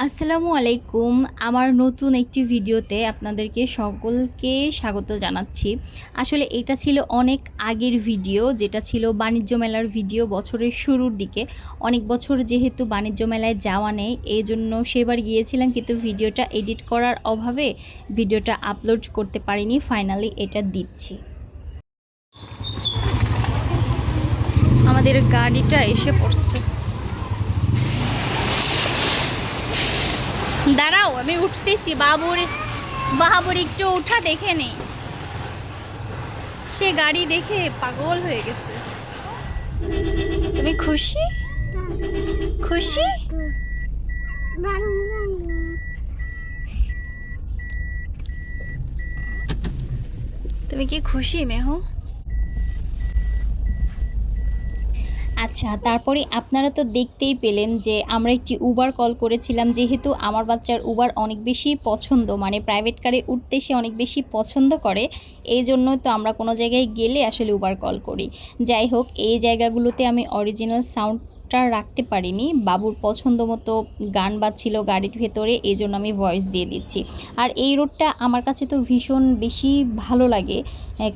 আসসালামু আলাইকুম। আমার নতুন একটি ভিডিওতে আপনাদেরকে সকলকে স্বাগত জানাচ্ছি। আসলে এটা ছিল অনেক আগের ভিডিও, যেটা ছিল বাণিজ্য মেলার ভিডিও বছরের শুরুর দিকে। অনেক বছর যেহেতু বাণিজ্য মেলায় যাওয়া নেই, এজন্য সেবার গিয়েছিলাম, কিন্তু ভিডিওটা এডিট করার অভাবে ভিডিওটা আপলোড করতে পারিনি। ফাইনালি এটা দিচ্ছি। আমাদের গাড়িটা এসে পড়ছে। দাঁড়াও, আমি উঠতেছি। বাবুর একটু উঠা দেখে নেই। সে গাড়ি দেখে পাগল হয়ে গেছে। তুমি খুশি? খুশি? তুমি কি খুশি মেহু? আচ্ছা, তারপরে আপনারা তো দেখতেই পেলেন যে আমরা একটি উবার কল করেছিলাম। যেহেতু আমার বাচ্চার উবার অনেক বেশি পছন্দ, মানে প্রাইভেট কারে উঠতে সে অনেক বেশি পছন্দ করে, এই জন্য তো আমরা কোনো জায়গায় গেলে আসলে উবার কল করি। যাই হোক, এই জায়গাগুলোতে আমি অরিজিনাল সাউন্ডটা রাখতে পারিনি। বাবুর পছন্দ মতো গান বাজছিল গাড়ির ভেতরে, এই জন্য আমি ভয়েস দিয়ে দিচ্ছি। আর এই রোডটা আমার কাছে তো ভীষণ বেশি ভালো লাগে,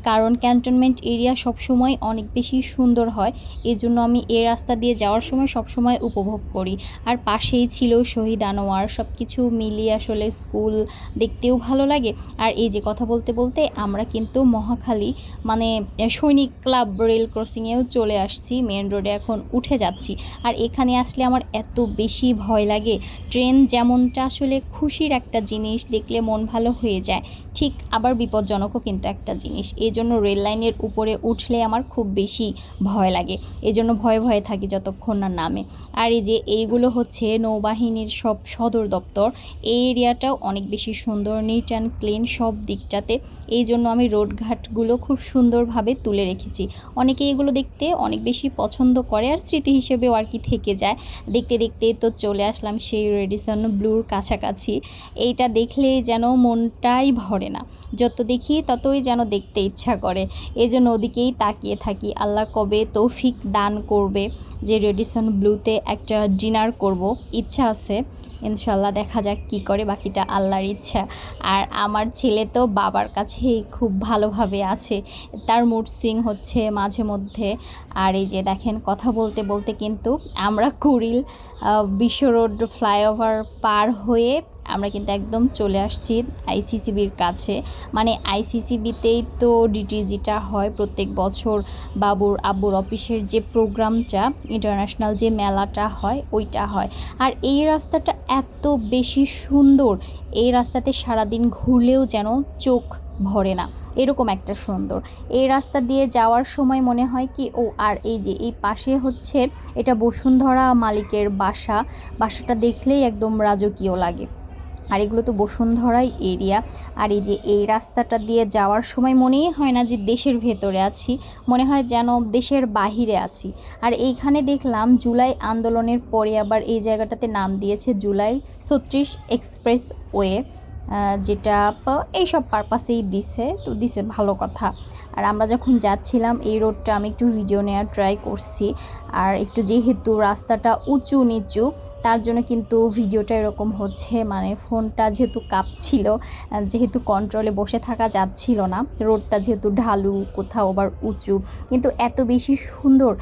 কারণ ক্যান্টনমেন্ট এরিয়া সবসময় অনেক বেশি সুন্দর হয়। এই জন্য আমি এই রাস্তা দিয়ে যাওয়ার সময় সবসময় উপভোগ করি। আর পাশেই ছিল শহীদ আনোয়ার। সব কিছু মিলিয়ে আসলে স্কুল দেখতেও ভালো লাগে। আর এই যে কথা বলতে বলতে আমরা কিন্তু মহাখালী মানে সৈনিক ক্লাব রেল ক্রসিংয়েও চলে আসছি। মেন রোডে এখন উঠে যাচ্ছি। আর এখানে আসলে আমার এত বেশি ভয় লাগে। ট্রেন যেমনটা আসলে খুশির একটা জিনিস, দেখলে মন ভালো হয়ে যায়, ঠিক আবার বিপজ্জনকও কিন্তু একটা জিনিস। এই জন্য রেল লাইনের উপরে উঠলে আমার খুব বেশি ভয় লাগে। এই জন্য ভয়ে ভয়ে থাকি যতক্ষণ না নামে। আর এই যে এইগুলো হচ্ছে নৌবাহিনীর সব সদর দপ্তর। এই এরিয়াটাও অনেক বেশি সুন্দর, নিট অ্যান্ড ক্লিন সব দিকটাতে। এই জন্য আমি রোডঘাটগুলো খুব সুন্দরভাবে তুলে রেখেছি। অনেকে এগুলো দেখতে অনেক বেশি পছন্দ করে, আর স্মৃতি হিসেবেও আর কি থেকে যায়। দেখতে দেখতে তো চলে আসলাম সেই রেডিসন ব্লুর কাছাকাছি। এইটা দেখলে যেন মনটাই ভরে না, যত দেখি ততই যেন দেখতে ইচ্ছা করে। এই জন্য ওদিকেই তাকিয়ে থাকি, আল্লাহ কবে তৌফিক দান করবে যে রেডিসন ব্লুতে একটা ডিনার করব। ইচ্ছা আছে, ইনশাল্লাহ দেখা যাক কি করে, বাকিটা আল্লাহর ইচ্ছা। আর আমার ছেলে তো বাবার কাছেই খুব ভালোভাবে আছে, তার মুড সুইং হচ্ছে মাঝে মধ্যে। আর এই যে দেখেন, কথা বলতে বলতে কিন্তু আমরা কুড়িল বিশ্ব রোড ফ্লাইওভার পার হয়ে আমরা কিন্তু একদম চলে আসছি আইসিসিবির কাছে। মানে আইসিসিবিতেই তো ডিটিজিটা হয় প্রত্যেক বছর, বাবুর আব্বুর অফিসের যে প্রোগ্রামটা, ইন্টারন্যাশনাল যে মেলাটা হয় ওইটা হয়। আর এই রাস্তাটা এত বেশি সুন্দর, এই রাস্তাতে সারাদিন ঘুরলেও যেন চোখ ভরে না, এরকম একটা সুন্দর। এই রাস্তা দিয়ে যাওয়ার সময় মনে হয় কি ও, আর এই যে এই পাশে হচ্ছে এটা বসুন্ধরা মালিকের বাসাটা দেখলেই একদম রাজকীয় লাগে। আর এগুলো তো বসুন্ধরাই এরিয়া। আর এই যে এই রাস্তাটা দিয়ে যাওয়ার সময় মনেই হয় না যে দেশের ভেতরে আছি, মনে হয় যেন দেশের বাহিরে আছি। আর এইখানে দেখলাম জুলাই আন্দোলনের পরে আবার এই জায়গাটাতে নাম দিয়েছে জুলাই ৩৬ এক্সপ্রেস ওয়ে, যেটা এইসব পারপাসেই দিছে ভালো কথা। আর আমরা যখন যাচ্ছিলাম এই রোডটা আমি একটু ভিডিও নেওয়ার ট্রাই করছি। আর একটু যেহেতু রাস্তাটা উঁচু নিচু, তার জন্য কিন্তু ভিডিওটা এরকম হচ্ছে, মানে ফোনটা যেহেতু কাঁপছিল, যেহেতু কন্ট্রোলে বসে থাকা যাচ্ছিল না। রোডটা যেহেতু ঢালু, কোথাও আবার উঁচু, কিন্তু এত বেশি সুন্দর,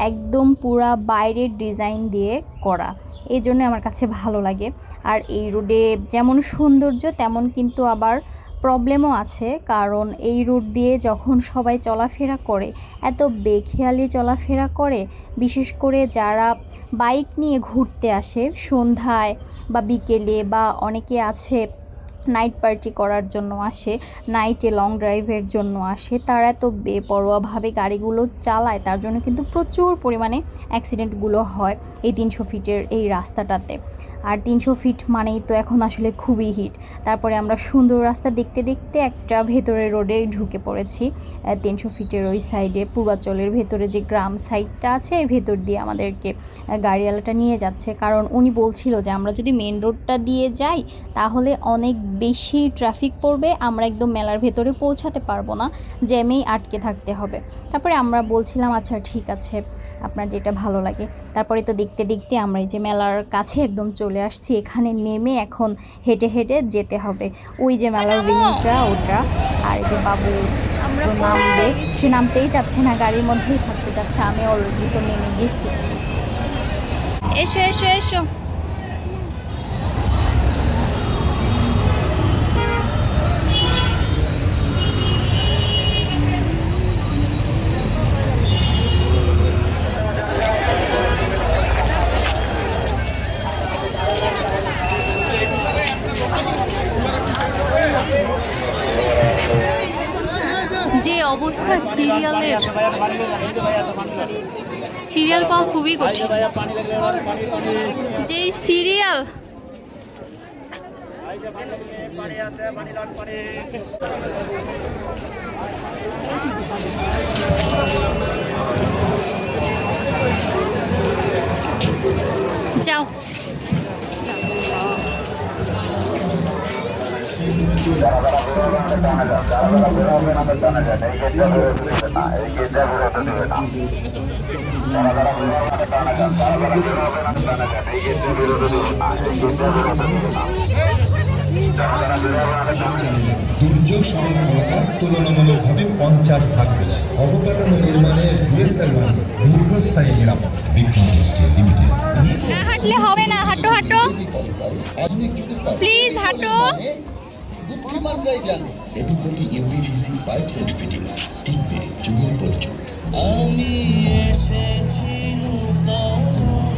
একদম পুরা বাইরের ডিজাইন দিয়ে করা, এই জন্য আমার কাছে ভালো লাগে। আর এই রোডে যেমন সৌন্দর্য তেমন কিন্তু আবার প্রবলেমও আছে, কারণ এই রোড দিয়ে যখন সবাই চলাফেরা করে এত বেখেয়ালি চলাফেরা করে, বিশেষ করে যারা বাইক নিয়ে ঘুরতে আসে সন্ধ্যায় বা বিকেলে, বা অনেকে আছে নাইট পার্টি করার জন্য আসে, নাইটে লং ড্রাইভের জন্য আসে, তারা এত বেপরোয়াভাবে গাড়িগুলো চালায়, তার জন্য কিন্তু প্রচুর পরিমাণে অ্যাক্সিডেন্টগুলো হয় এই ৩০০ ফিটের এই রাস্তাটাতে। আর ৩০০ ফিট মানেই তো এখন আসলে খুবই হিট। তারপরে আমরা সুন্দর রাস্তা দেখতে দেখতে একটা ভেতরের রোডে ঢুকে পড়েছি। ৩০০ ফিটের ওই সাইডে পূর্বাচলের ভেতরে যে গ্রাম সাইডটা আছে, ভেতর দিয়ে আমাদেরকে গাড়িওয়ালাটা নিয়ে যাচ্ছে, কারণ উনি বলছিল যে আমরা যদি মেন রোডটা দিয়ে যাই তাহলে অনেক বেশি ট্রাফিক পড়বে, আমরা একদম মেলার ভেতরে পৌঁছাতে পারবো না, জ্যামেই আটকে থাকতে হবে। তারপরে আমরা বলছিলাম আচ্ছা ঠিক আছে, আপনার যেটা ভালো লাগে। তারপরে তো দেখতে দেখতে আমরা এই যে মেলার কাছে একদম চলে আসছি। এখানে নেমে এখন হেঁটে হেঁটে যেতে হবে, ওই যে মেলার ভেন্যুটা ওটা। আর এই যে বাবু তো নামবে, সে নামতেই চাচ্ছে না, গাড়ির মধ্যেই থাকতে চাচ্ছে। আমি অলরেডি তো নেমে গেছি। এসো এসো এসো। যে অবস্থা সিরিয়ালের, সিরিয়াল পাওয়া খুবই কঠিন। যে সিরিয়াল যাও। দুর্যোগ সহনক্ষমতা তুলনামূলকভাবে 50 ভাগ বেশি। অবকাঠামো নির্মাণে ভিএসএল মানে দীর্ঘস্থায়ী নিরাপত্তা। Vikram industry limited. না হাঁটলে হবে না, হাঁটো হাঁটো আধুনিক যুগের প্লিজ, হাঁটো। বুদ্ধিমানরাই জানে এপিপলি ইউপিভিসি পাইপস এন্ড ফিটিংস টিকবে যুগের পর যুগ। আমি এসেছি নূতন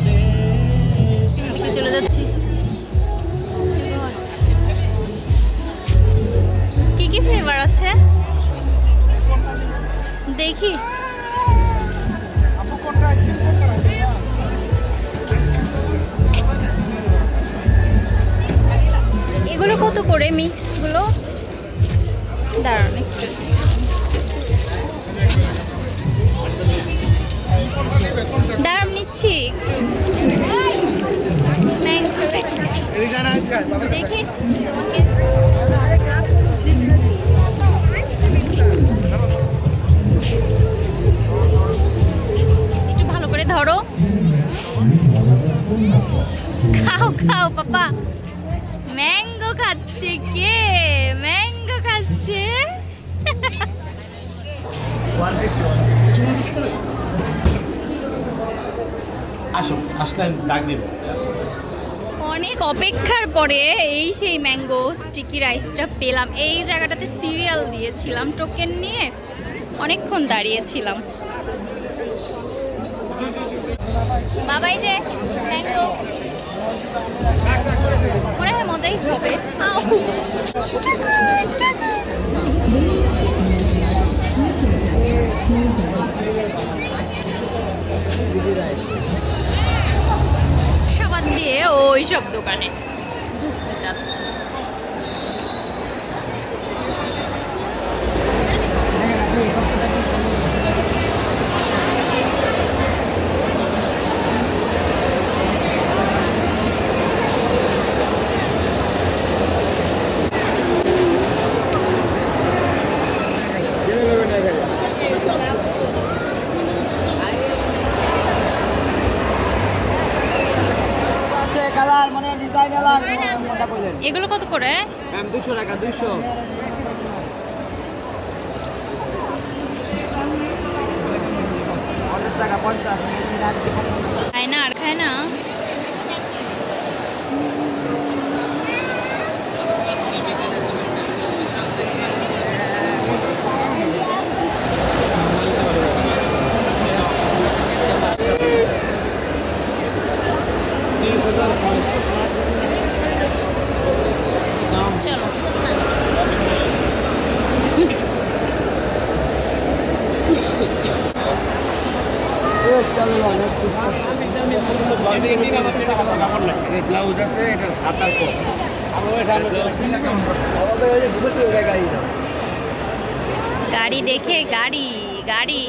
দেশে। চলে যাচ্ছি। কি কি ফ্লেভার আছে দেখি। এগুলো কত করে মিক্সগুলো? দাঁড়ান একটু। দাঁড়ান নিচ্ছি দেখি। একটু ভালো করে ধরো, খাও খাও পাপা। ম্যাঙ্গো খাচ্ছে কে? ম্যাঙ্গো খাচ্ছে। আসো, আসলে ডাক দেব। অনেক অপেক্ষার পরে এই সেই ম্যাঙ্গো স্টিকি রাইসটা পেলাম। এই জায়গাটাতে সিরিয়াল দিয়েছিলাম, টোকেন নিয়ে অনেকক্ষণ দাঁড়িয়েছিলাম। বাবাই যে ম্যাঙ্গো মনে হয় মজাই হবে। সাবান দিয়ে ওই সব দোকানে ঘুরতে যাচ্ছে। এগুলো কত করে? 200 টাকা। 200 টাকা 50। খায় না আর খায় না। চলো ব্লাউজ আছে, এটা হাতার কম। গাড়ি দেখে গাড়ি গাড়ি।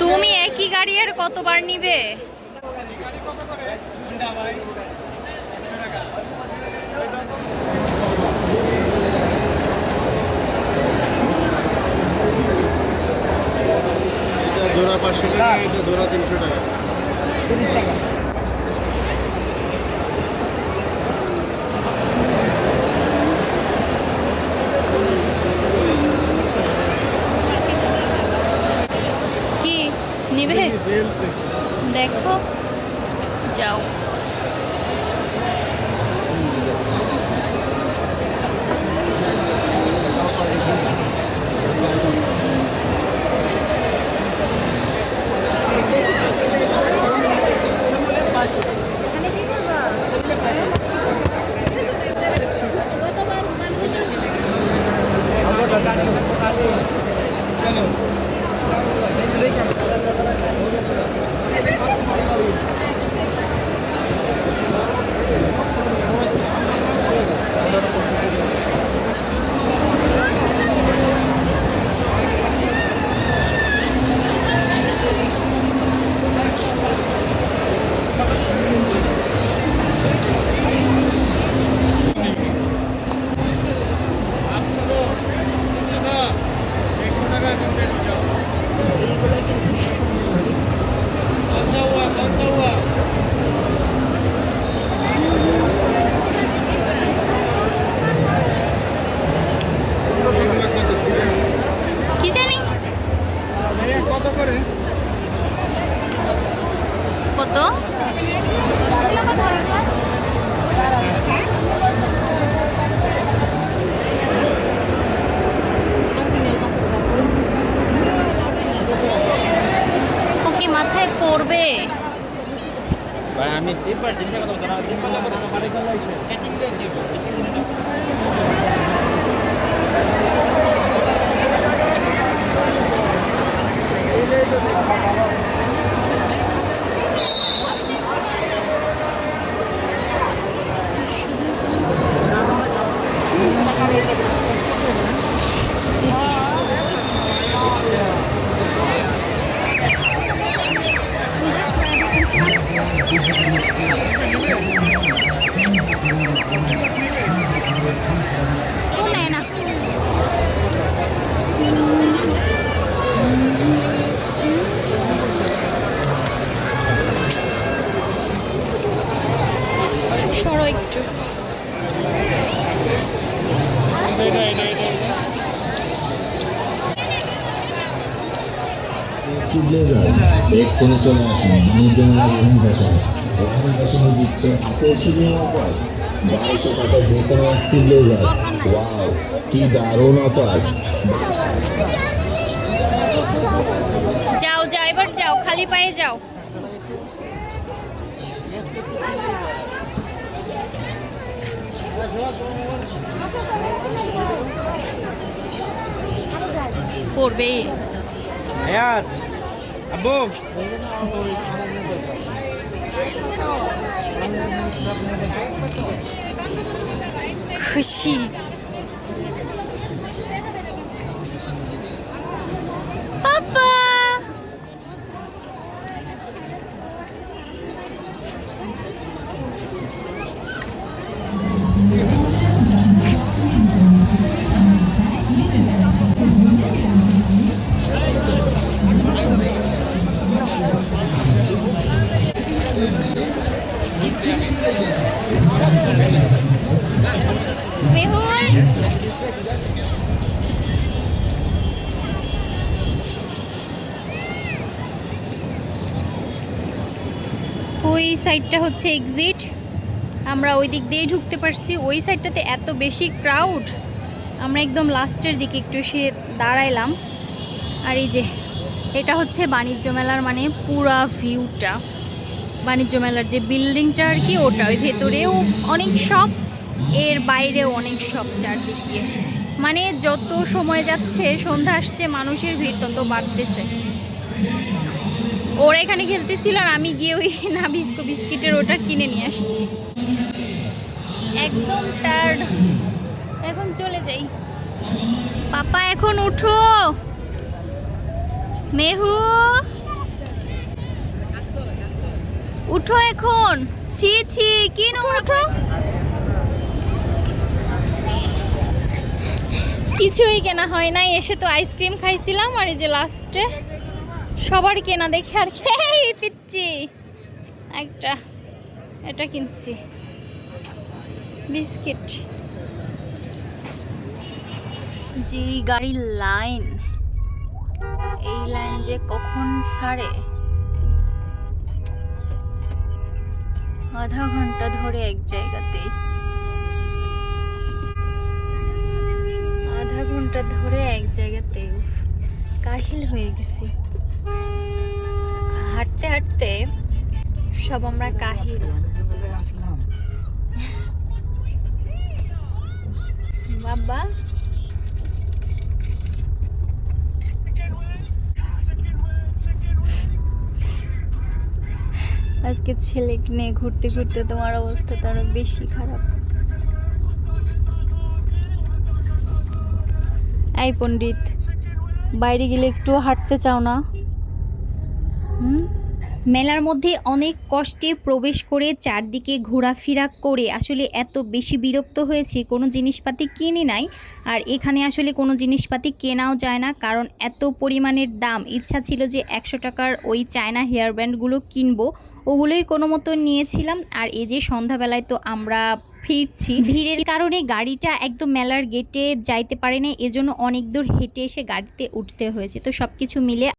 তুমি একই গাড়ি আর কতবার নিবে? এটা জোড়া 500 টাকা, এটা জোড়া 300 টাকা। 30 টাকা। কি নিবে দেখো, যাও। এইগুলো কিন্তু সুন্দর। কি জানি কত করে? কত? ও কি মাথায় পড়বে? ভাই আমি তিনবার জিনিসের কথা বলতে না, তিনবার কথা না, বাড়ি চলে আইছে কেচিং দিয়ে কি হবে? ও নেয় না। সরো একটু। এক্ষুনি চলে আসুন বাণিজ্যমেলা রুম ভাষায়। এখানে বসানো দিচ্ছে আকর্ষণীয় অফার, 1200 টাকা যে কোনো একটি ব্লেজার। ওয়াও, কি দারুণ অফার! যাও যাও, এবার যাও, খালি পায়ে যাও। পড়বে। আয়াত আব্বু খুশি। পাপা মেহুল, ওই সাইডটা হচ্ছে এক্সিট। আমরা ওই দিক দিয়েই ঢুকতে পারছি। ওই সাইডটাতে এত বেশি ক্রাউড, আমরা একদম লাস্টের দিকে একটু এসে দাঁড়াইলাম। আর এই যে এটা হচ্ছে বাণিজ্য মেলার মানে পুরা ভিউটা। বাণিজ্য মেলার যে বিল্ডিংটা আর কি, ওটা ওই ভেতরেও অনেক শপ, এর বাইরেও অনেক শপ চারদিক দিয়ে। মানে যত সময় যাচ্ছে, সন্ধ্যা আসছে, মানুষের ভিড় তত বাড়তেছে। ওরা এখানে খেলতেছিল আর আমি গিয়ে ওই নাবিস্কো বিস্কিটের ওটা কিনে নিয়ে আসছি। একদম টায়ার্ড, এখন চলে যাই। পাপা এখন উঠো। মেহু উঠো এখন। ছি ছি কি নোংরা করে। কিছুই কেনা হয় নাই, এসে তো আইসক্রিম খাইছিলাম আর এই যে লাস্টে সবার কেনা দেখে আর খেয়ে পিচ্ছি একটা, এটা কিনছি বিস্কিট। যে গাড়ির লাইন, এই লাইন যে কখন ছাড়ে, আধা ঘন্টা ধরে এক জায়গাতে, আধা ঘন্টা ধরে এক জায়গাতে, উফ, কাহিল হয়ে গেছি। হাঁটতে হাঁটতে সব আমরা কাহিল। বাবা আজকে ছেলেকে নিয়ে ঘুরতে ঘুরতে তোমার অবস্থা তো আরো বেশি খারাপ। এই পণ্ডিত, বাইরে গেলে একটু হাঁটতে চাও না? মেলার মধ্যে অনেক কষ্টে প্রবেশ করে চারদিকে ঘোরাফেরা করে আসলে এত বেশি বিরক্ত হয়েছি, কোনো জিনিসপাতি কিনি নাই। আর এখানে আসলে কোনো জিনিসপাতি কেনাও যায় না, কারণ এত পরিমাণের দাম। ইচ্ছা ছিল যে 100 টাকার ওই চায়না হেয়ার ব্যান্ডগুলো কিনবো, ওগুলোই কোনো মতো নিয়েছিলাম। আর এই যে সন্ধ্যাবেলায় তো আমরা ফিরছি, ভিড়ের কারণে গাড়িটা একদম মেলার গেটে যাইতে পারে না, এজন্য অনেক দূর হেঁটে এসে গাড়িতে উঠতে হয়েছে। তো সব কিছু মিলে